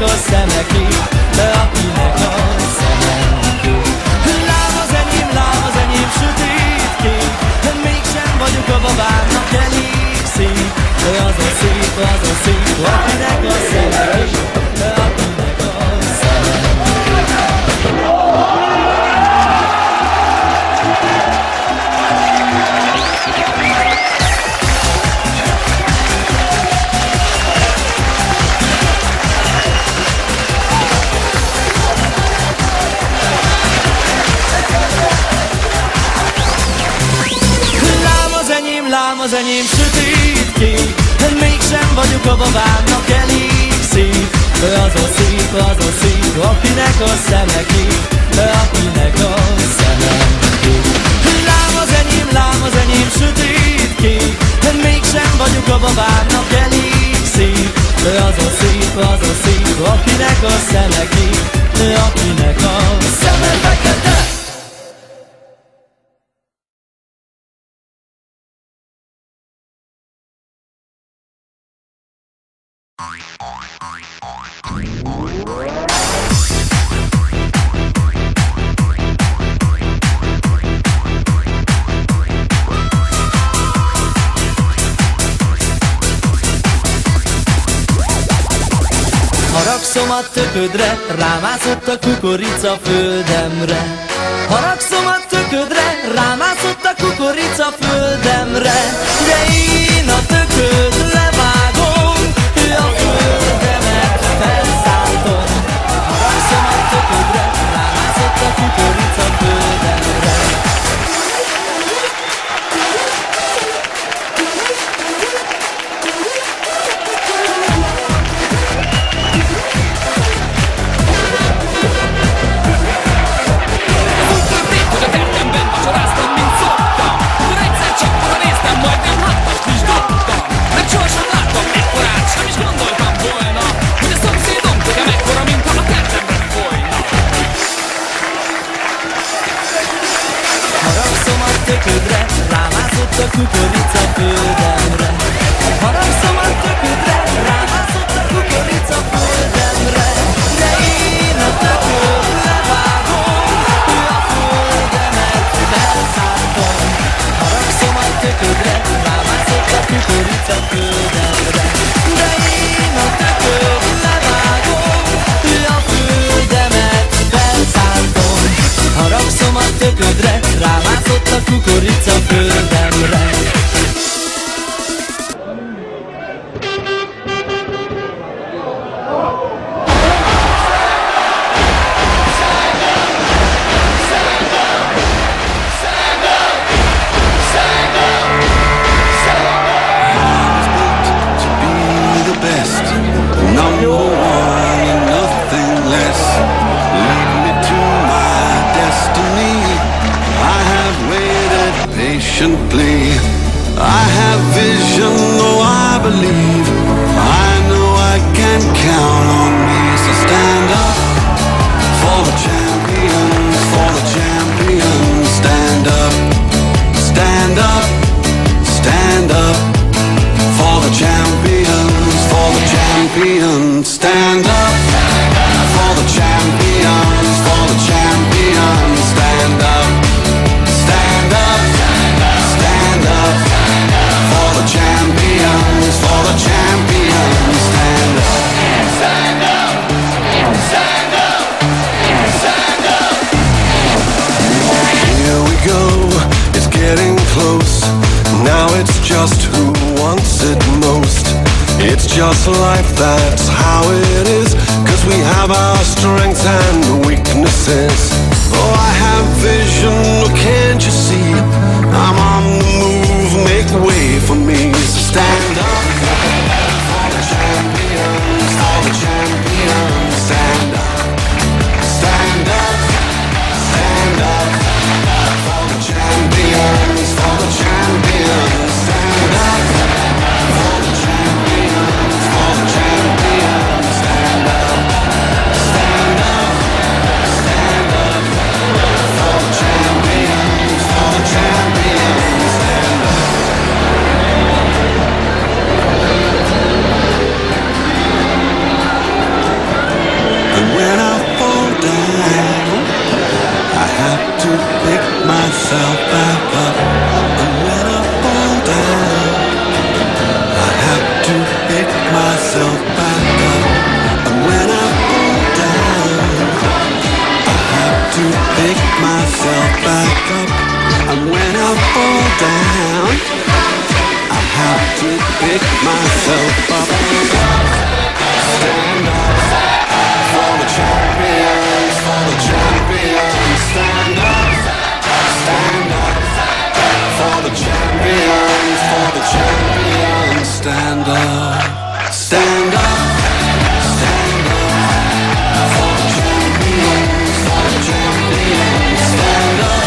a szemeki, akinek a szemeki. Lám az enyém sötét kék, mégsem vagyok a babámnak elég szép. Az a szép, akinek a szemeki, akinek a szemeki. Lám az enyém sötét kék, mégsem vagyok a babámnak elég szép. Az a szép, akinek a szemeki, akinek a szemeki. Lám az enyém sötét kék, mégsem vagyok a babámnak elég szép. Az a szép, akinek a szemeki, akinek a szemeki. Haragszom a töködre, rámászott a kukorica földemre. Haragszom a töködre, rámászott a kukorica földemre. De én a tököd levágom, a földemet felszálltom. Haragszom a töködre, rámászott a kukorica földemre. Rámászott a kukorica földemre. Haragszom a töködre, rámászott a kukorica földemre. De én a tököd levágom, a földemet felszálltom. Haragszom a töködre, rámászott a kukorica földemre. De én a tököd levágom, a földemet felszálltom. Haragszom a töködre, rámászott a kukorica földemre. I have vision, though I believe. I know I can count on me. So stand up for the champions, for the champions. Stand up, stand up, stand up for the champions, for the champions. Stand up for the champions, for the champions. Stand up, stand up, stand up for the champions, for the champions. Stand up, stand up, stand up, stand up. Here we go, it's getting close. Now it's just who wants it most. It's just life, that's how it is. 'Cause we have our strengths and weaknesses. Oh, I have vision, oh, can't you see? I'm on the move, make way for me. So stand up for the champions, for the champions. Stand up, stand up, stand up for the champions, for the champions. Stand up for the champions, for the champions. Stand up, stand up, stand up for the champions, for the champions. pick myself up. Stand up for the champions, for the champions. Stand up for the champions, for the champions. Stand up, stand up, stand up for the champions, for the champions. Stand up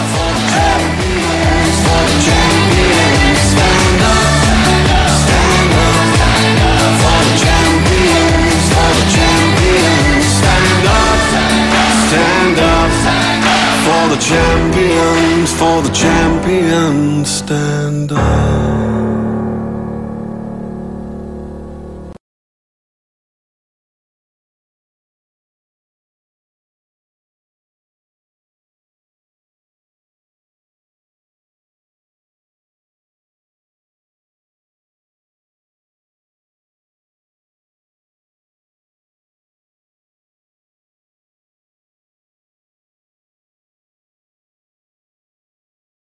for the champions, for the champions. Stand up for the champions, for the champions. Stand up for the champions, for the champions. Stand up.